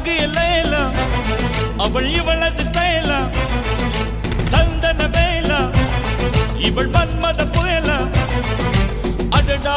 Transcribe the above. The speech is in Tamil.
அழகு எல்லாம் அவள் இவளது ஸ்டைலா சந்தன வேலா இவள் மன்மத புயலா அடடா